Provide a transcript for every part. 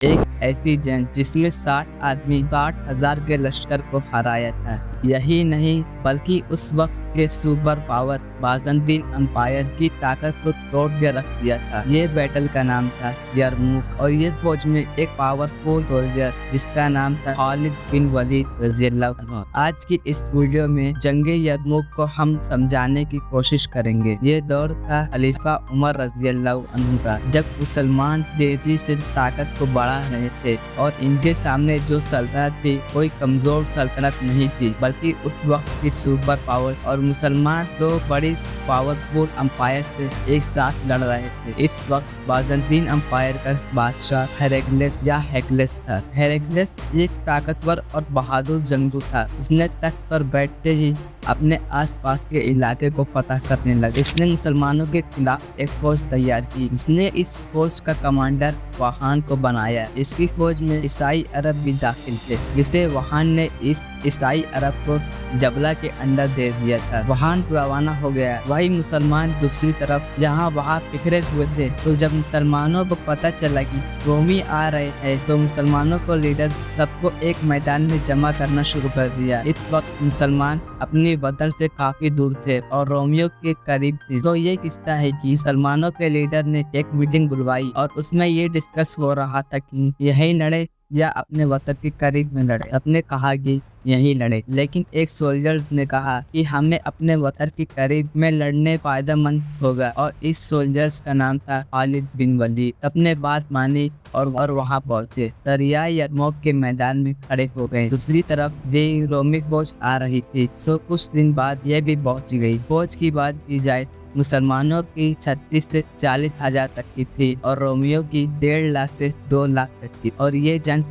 एक ऐसी जंग जिसमें 60 आदमी 60,000 के लश्कर को हराया था। यही नहीं बल्कि उस वक्त के सुपर पावर बाज़ंतीन अंपायर की ताकत को तोड़ के रख दिया था। ये बैटल का नाम था यरमुक और ये फौज में एक पावरफुल सोल्जर जिसका नाम था खालिद बिन वलीद रज़ियल्लाहु अन्हु। आज की इस वीडियो में जंगे यरमुक को हम समझाने की कोशिश करेंगे। ये दौर था खलीफा उमर रज़ियल्लाहु अन्हु का, जब मुसलमान तेजी से ताकत को बढ़ा रहे थे और इनके सामने जो सल्तनत थी कोई कमजोर सल्तनत नहीं थी, बल्कि उस वक्त की सुपर पावर और मुसलमान दो बड़ी पावरफुल अंपायर से एक साथ लड़ रहे थे। इस वक्त बाज़ंतीन अंपायर का बादशाह हेरेक्लेस या हेक्लेस था। हेरेक्लेस एक ताकतवर और बहादुर जंगजू था। उसने तख्त पर बैठते ही अपने आसपास के इलाके को फतह करने लगा। इसने मुसलमानों के खिलाफ एक फौज तैयार की। उसने इस फौज का कमांडर वहान को बनाया। इसकी फौज में ईसाई अरब भी दाखिल थे, जिसे वहान ने इस ईसाई अरब को जबला के अंडर दे दिया था। वहान रवाना हो गया। वही मुसलमान दूसरी तरफ यहाँ वहाँ बिखरे हुए थे। तो जब मुसलमानों को पता चला कि रोमी आ रहे हैं तो मुसलमानों को लीडर सबको एक मैदान में जमा करना शुरू कर दिया। इस वक्त मुसलमान अपनी वतन से काफी दूर थे और रोमियो के करीब थे। तो ये किस्सा है कि मुसलमानों के लीडर ने एक मीटिंग बुलवाई और उसमें ये डिस्कस हो रहा था कि यही लड़े या अपने वतन के करीब में लड़े। अपने कहा कि यही लड़े, लेकिन एक सोल्जर ने कहा कि हमें अपने वतन के करीब में लड़ने फायदेमंद होगा और इस सोल्जर्स का नाम था खालिद बिन वलीद। अपने बात मानी और वहां पहुंचे। दरिया यरमुक के मैदान में खड़े हो गए। दूसरी तरफ भी रोमी फौज आ रही थी। सो कुछ दिन बाद यह भी पहुंच गई। फौज की बात की जाए मुसलमानों की 36 से 40 हजार तक की थी और रोमियो की 1.5 लाख से 2 लाख तक की। और ये जंग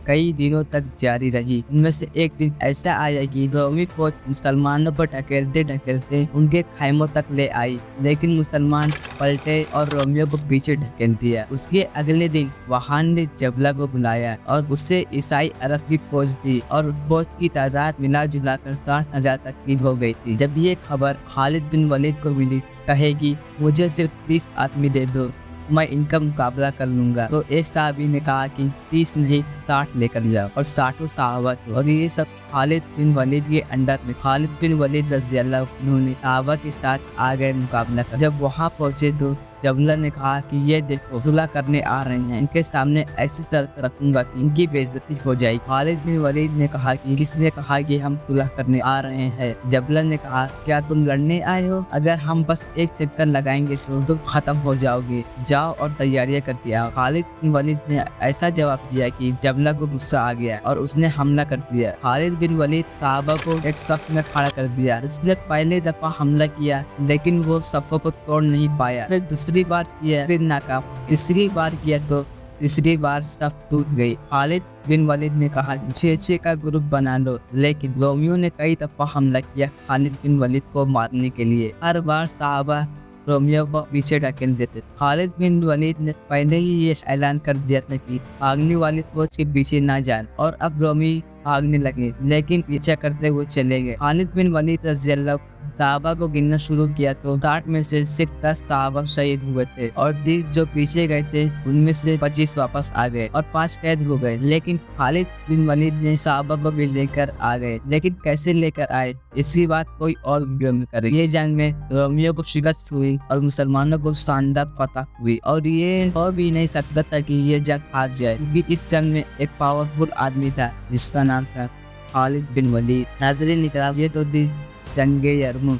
कई दिनों तक जारी रही। उनमें से एक दिन ऐसा आया कि रोमी फौज मुसलमानों को ढकेलते ढकेलते उनके खैमों तक ले आई, लेकिन मुसलमान पलटे और रोमियो को पीछे ढकेल दिया। उसके अगले दिन वहान ने जबला को बुलाया और उससे ईसाई अरब की फौज थी और फौज की तादाद मिला जुला कर 60,000 तक की हो गई थी। जब ये खबर खालिद बिन वलीद को मिली, कहेगी मुझे सिर्फ 30 आदमी दे दो, मैं इनका मुकाबला कर लूंगा। तो एक साहबी ने कहा कि 30 नहीं 60 लेकर जाओ और 60 साहबा थे और ये सब खालिद बिन वलीद के अंडर में। खालिद बिन वलीद रज़ियल्लाहु अन्हु ने साहबा के साथ आ गए मुकाबला कर। जब वहाँ पहुंचे तो जबला ने कहा कि ये देखो सुलह करने आ रहे हैं, इनके सामने ऐसी शर्त रखूंगा कि इनकी बेइज्जती हो जाएगी। खालिद बिन वलीद ने कहा कि किसने कहा कि हम सुलह करने आ रहे हैं? जबला ने कहा क्या तुम लड़ने आए हो? अगर हम बस एक चक्कर लगाएंगे तो तुम खत्म हो जाओगे, जाओ और तैयारियां करके आओ। खालिद बिन वलीद ने ऐसा जवाब दिया कि जबला को गुस्सा आ गया और उसने हमला कर दिया। खालिद बिन वलीद साहबा को एक सफ में खड़ा कर दिया। उसने पहले दफा हमला किया लेकिन वो सफों को तोड़ नहीं पाया। फिर दूसरी बार किया, फिर नाकाम। तीसरी बार किया तो तीसरी बार सफ टूट गई। खालिद बिन वलीद ने कहा 6-6 का ग्रुप बना लो, लेकिन रोमियो ने कई दफा हमला किया खालिद बिन वलीद को मारने के लिए। हर बार साहबा रोमियो को पीछे ढकेल देते। खालिद बिन वलीद ने पहले ही ये ऐलान कर दिया था कि भागने वाली फौज के पीछे ना जाए और अब रोमी भागने लगे, लेकिन पीछे करते हुए चले गए। खालिद बिन वलीद रज़ियल्लाहु साहबा को गिनना शुरू किया तो 60 में से सिर्फ 10 साहबा शहीद हुए थे और 30 जो पीछे गए थे उनमें से 25 वापस आ गए और 5 कैद हो गए। लेकिन खालिद बिन वलीद ने साहबा को भी लेकर आ गए, लेकिन कैसे लेकर आए इसी बात कोई और वीडियो में करें। ये जंग में रोमियो को शिकस्त हुई और मुसलमानों को शानदार फतह हुई और ये हो भी नहीं सकता था कि ये जंग हार जाए, क्योंकि इस जंग में एक पावरफुल आदमी था जिसका नाम था खालिद बिन वलीद। नाज़रीन इकराम, ये तो थी जंगे यरमुक।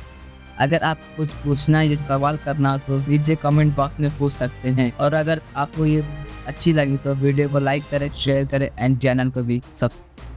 अगर आप कुछ पूछना या सवाल करना हो तो नीचे कमेंट बॉक्स में पूछ सकते हैं और अगर आपको ये अच्छी लगी तो वीडियो को लाइक करें, शेयर करें एंड चैनल को भी सब्सक्राइब